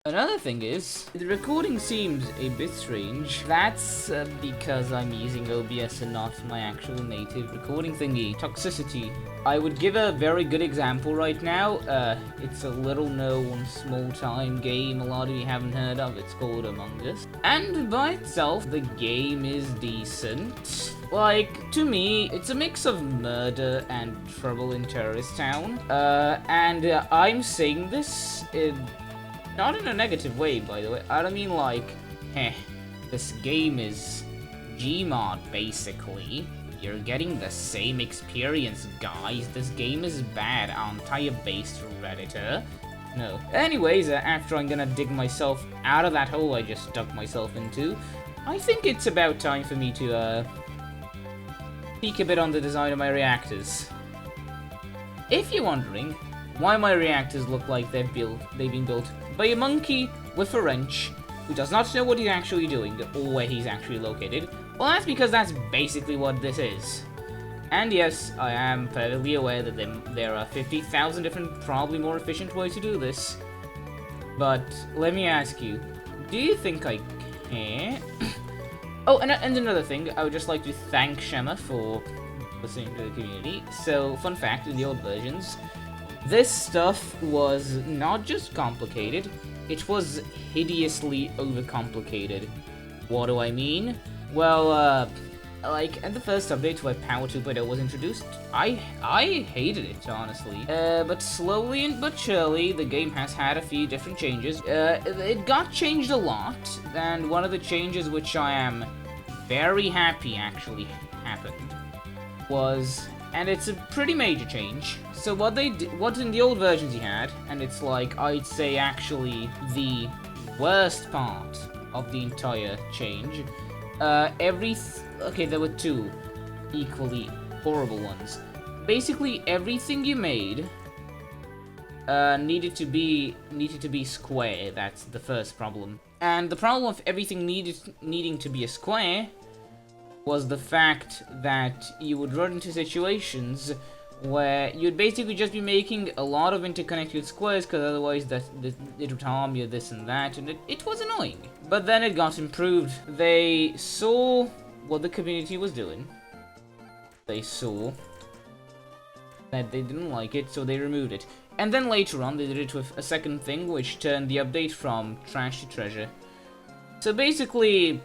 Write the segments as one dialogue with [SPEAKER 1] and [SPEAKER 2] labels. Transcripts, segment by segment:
[SPEAKER 1] Another thing is, the recording seems a bit strange. That's because I'm using OBS and not my actual native recording thingy. Toxicity. I would give a very good example right now. It's a little known small time game a lot of you haven't heard of. It's called Among Us. And by itself, the game is decent. Like, to me, it's a mix of murder and trouble in Terrorist Town. I'm saying this not in a negative way, by the way. I don't mean like, this game is Gmod, basically. You're getting the same experience, guys. This game is bad, aren't I a based Redditor? No. Anyways, after I'm gonna dig myself out of that hole I just dug myself into, I think it's about time for me to, peek a bit on the design of my reactors. If you're wondering why my reactors look like they've been built by a monkey with a wrench who does not know what he's actually doing or where he's actually located, well, that's because that's basically what this is. And yes, I am perfectly aware that there are 50,000 different, probably more efficient ways to do this. But let me ask you, do you think I can? Oh, and another thing, I would just like to thank Shema for listening to the community. So, fun fact, in the old versions, this stuff was not just complicated, it was hideously overcomplicated. What do I mean? Well, like, at the first update where Power 2.0 was introduced, I hated it, honestly. But slowly but surely, the game has had a few different changes. It got changed a lot, and one of the changes which I am very happy actually happened was, and it's a pretty major change. So what in the old versions you had, and it's like, I'd say actually the worst part of the entire change, okay, there were two equally horrible ones. Basically, everything you made needed to be square. That's the first problem. And the problem of everything needing to be a square was the fact that you would run into situations where you'd basically just be making a lot of interconnected squares, because otherwise it would harm you, this and that, and it was annoying. But then it got improved. They saw what the community was doing. They saw that they didn't like it, so they removed it. And then later on, they did it with a second thing, which turned the update from trash to treasure. So basically,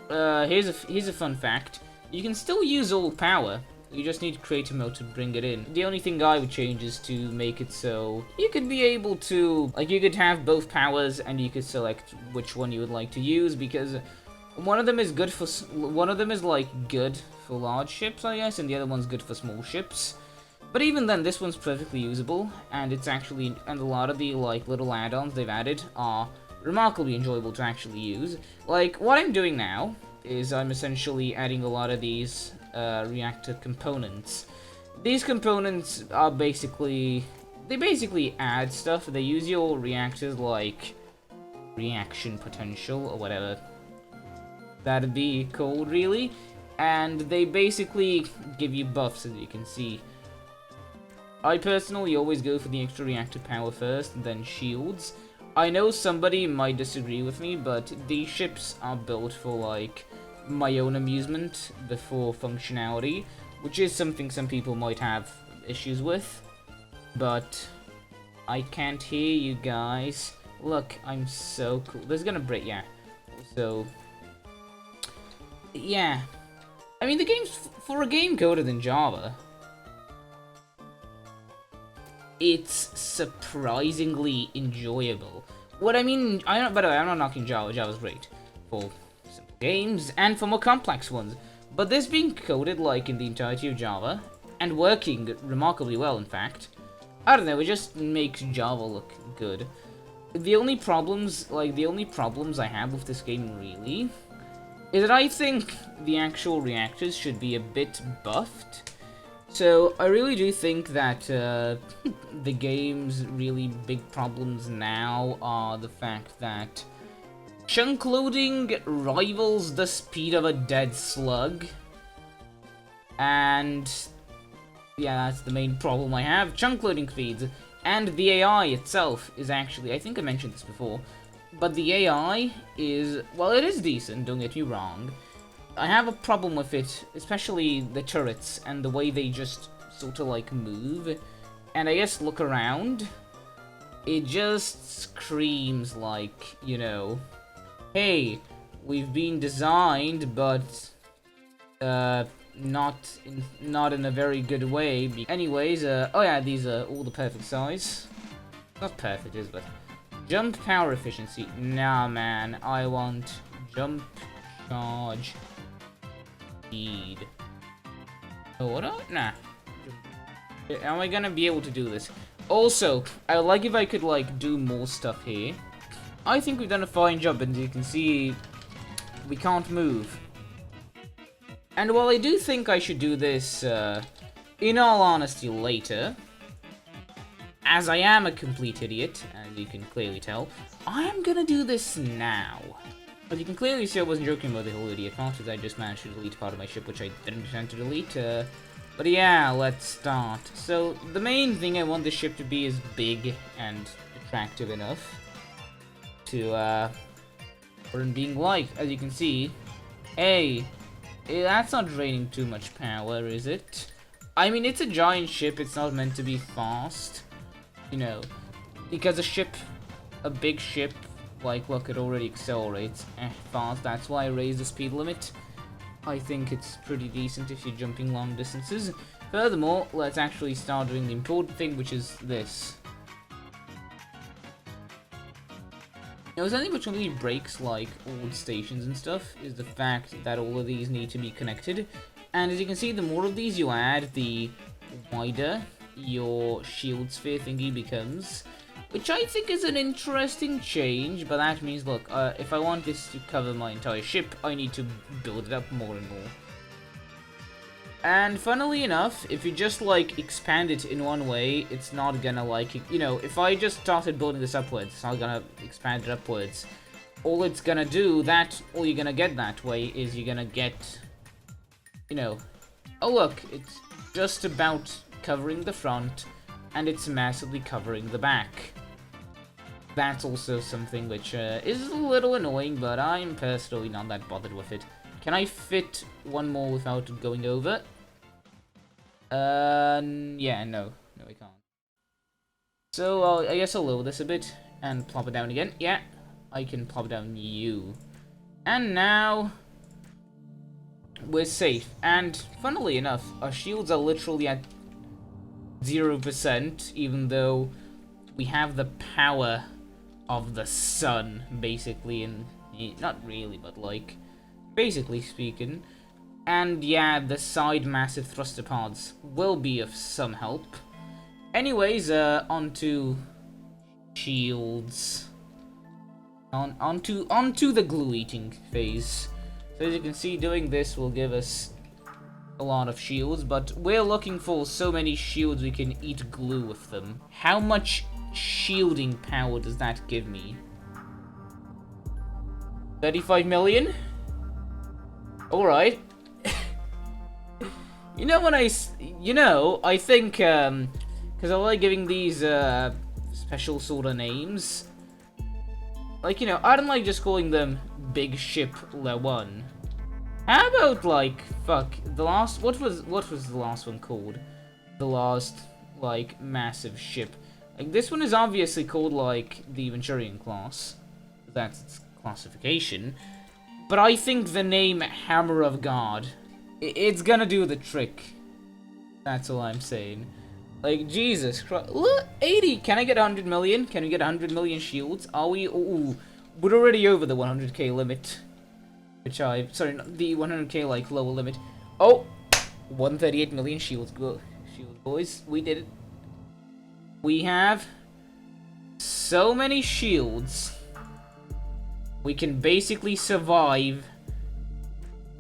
[SPEAKER 1] here's a fun fact. You can still use all power. You just need creator mode to bring it in. The only thing I would change is to make it so you could be able to, like, you could have both powers and you could select which one you would like to use, because one of them is good for, good for large ships, I guess, and the other one's good for small ships. But even then, this one's perfectly usable, and it's actually, and a lot of the, like, little add-ons they've added are remarkably enjoyable to actually use. Like, what I'm doing now is I'm essentially adding a lot of these reactor components. These components are basically add stuff. They use your reactors like reaction potential or whatever that'd be called, really, and they basically give you buffs, as you can see. I personally always go for the extra reactor power first, and then shields. I know somebody might disagree with me, but these ships are built for, like, my own amusement before functionality, which is something some people might have issues with. But I can't hear you guys. Look, I'm so cool. This is gonna break, yeah. So, yeah. I mean, the game's, for a game coded in Java, it's surprisingly enjoyable. What I mean, by the way, I'm not knocking Java. Java's great for simple games and for more complex ones. But this being coded like in the entirety of Java and working remarkably well, in fact, I don't know, it just makes Java look good. The only problems I have with this game really is that I think the actual reactors should be a bit buffed. So I really do think that the game's really big problems now are the fact that chunk loading rivals the speed of a dead slug. And yeah, that's the main problem I have. Chunk loading speeds. And the AI itself is actually, I think I mentioned this before, But the AI is, well, it is decent, don't get me wrong. I have a problem with it, especially the turrets and the way they just sort of like move. And I guess look around. It just screams like, you know, hey, we've been designed, but not in a very good way. Anyways, oh yeah, these are all the perfect size. Not perfect, is but jump power efficiency. Nah, man, I want jump charge speed. Oh, what? Nah. Am I gonna be able to do this? Also, I would like if I could like do more stuff here. I think we've done a fine job, and you can see we can't move. And while I do think I should do this, in all honesty, later, as I am a complete idiot, as you can clearly tell, I am gonna do this now. As you can clearly see, I wasn't joking about the whole idiot part, as I just managed to delete part of my ship, which I didn't intend to delete. But yeah, let's start. So, the main thing I want the ship to be is big and attractive enough to, for it being like, as you can see, hey, that's not draining too much power, is it? I mean, it's a giant ship, it's not meant to be fast, you know, because a big ship, like, look, it already accelerates fast, that's why I raised the speed limit. I think it's pretty decent if you're jumping long distances. Furthermore, let's actually start doing the important thing, which is this. Now, something which really breaks, like, old stations and stuff is the fact that all of these need to be connected. And as you can see, the more of these you add, the wider your shield sphere thingy becomes. Which I think is an interesting change, but that means, look, if I want this to cover my entire ship, I need to build it up more and more. And funnily enough, if you just, like, expand it in one way, it's not gonna, like, you know, if I just started building this upwards, it's not gonna expand it upwards. All it's gonna do, all you're gonna get that way is you're gonna get, you know, oh look, it's just about covering the front, and it's massively covering the back. That's also something which is a little annoying, but I'm personally not that bothered with it. Can I fit one more without going over? Yeah, no, I can't. So, I guess I'll lower this a bit and plop it down again. Yeah, I can plop down you. And now we're safe. And funnily enough, our shields are literally at 0%, even though we have the power of the sun, basically, and not really, but like, basically speaking. And yeah, the side massive thruster pods will be of some help. Anyways, onto shields. Onto the glue eating phase. So as you can see, doing this will give us a lot of shields, but we're looking for so many shields we can eat glue with them. How much shielding power does that give me? 35 million? Alright. You know, I think, because I like giving these, special sort of names. Like, you know, I don't like just calling them Big Ship Le 1. How about, like, fuck, the last, what was the last one called? The last, like, massive ship. Like, this one is obviously called, like, the Venturian class. That's its classification. But I think the name Hammer of God, it's gonna do the trick. That's all I'm saying. Like, Jesus Christ. Look, 80! Can I get 100 million? Can we get 100 million shields? Are we? Ooh, we're already over the 100k limit. Which sorry, not the 100k, like, lower limit. Oh! 138 million shields. Go, shield boys. We did it. We have so many shields. We can basically survive.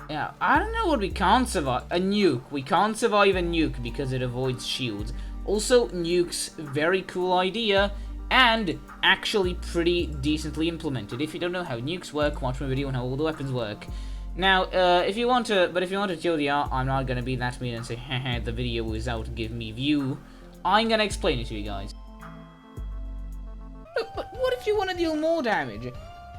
[SPEAKER 1] Yeah, I don't know what we can't survive. A nuke. We can't survive a nuke because it avoids shields. Also, nukes, very cool idea, and actually pretty decently implemented. If you don't know how nukes work, watch my video on how all the weapons work. Now, if you want to TLDR, I'm not gonna be that mean and say, haha, the video is out, give me view. I'm gonna explain it to you guys. But what if you want deal more damage.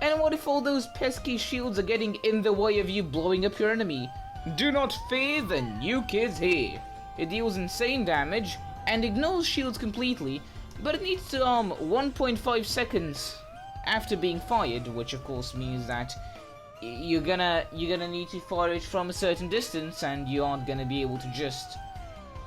[SPEAKER 1] And what if all those pesky shields are getting in the way of you blowing up your enemy? Do not fear, the nuke is here. It deals insane damage and ignores shields completely, but it needs to 1.5 seconds after being fired, which of course means that you're gonna need to fire it from a certain distance, and you aren't gonna be able to just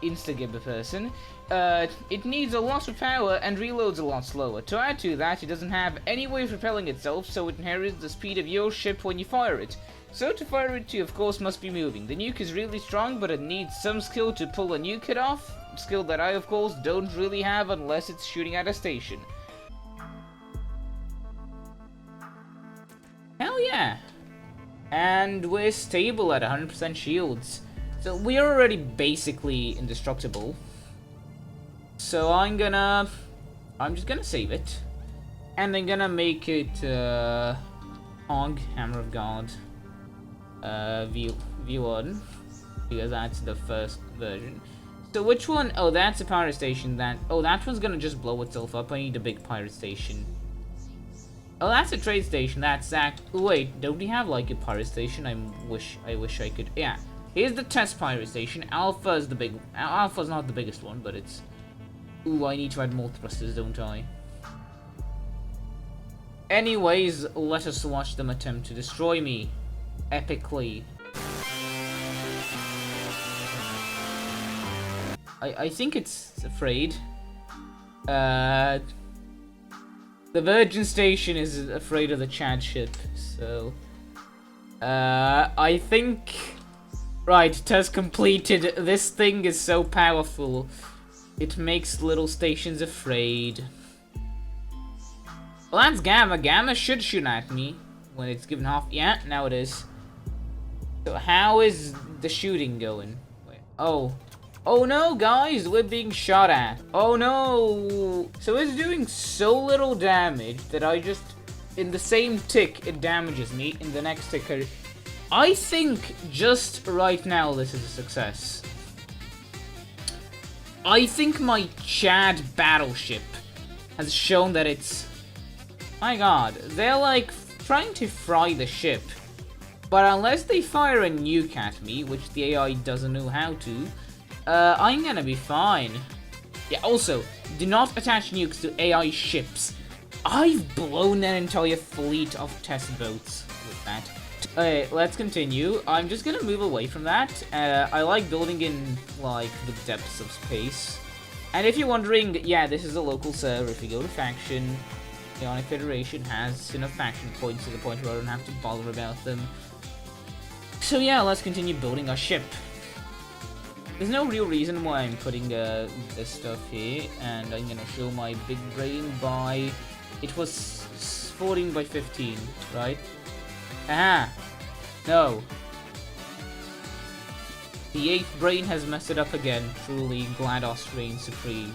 [SPEAKER 1] insta-gib a person. It needs a lot of power and reloads a lot slower. To add to that, it doesn't have any way of propelling itself, so it inherits the speed of your ship when you fire it. So to fire it, you of course must be moving. The nuke is really strong, but it needs some skill to pull a nuke head off. Skill that I of course don't really have unless it's shooting at a station. Hell yeah! And we're stable at 100% shields. So we're already basically indestructible. So I'm just gonna save it. And I'm gonna make it Hog, Hammer of God, V1. Because that's the first version. So which one? Oh, that's a pirate station. That one's gonna just blow itself up. I need a big pirate station. Oh, that's a trade station. That's wait, don't we have like a pirate station? I wish I could. Yeah, here's the test pirate station. Alpha's the big. Alpha's not the biggest one, but it's. Ooh, I need to add more thrusters, don't I? Anyways, let us watch them attempt to destroy me, epically. I think it's afraid. The Virgin Station is afraid of the Chad ship, so... I think... Right, test completed. This thing is so powerful. It makes little stations afraid. Well, that's Gamma. Gamma should shoot at me when it's given half... Yeah, now it is. So how is the shooting going? Wait, oh... Oh no, guys, we're being shot at. Oh no! So it's doing so little damage that I just... In the same tick, it damages me. In the next tick, I think just right now this is a success. I think my Chad battleship has shown that it's... My god, they're like trying to fry the ship. But unless they fire a nuke at me, which the AI doesn't know how to... I'm gonna be fine. Yeah, also, do not attach nukes to AI ships. I've blown an entire fleet of test boats with that. Okay, let's continue. I'm just gonna move away from that. I like building in, like, the depths of space. And if you're wondering, yeah, this is a local server. If you go to faction, the Ionic Federation has enough faction points to the point where I don't have to bother about them. So yeah, let's continue building our ship. There's no real reason why I'm putting this stuff here, and I'm gonna show my big brain by... It was 14 by 15, right? Aha! No. The 8th brain has messed it up again. Truly, GLaDOS reigns supreme.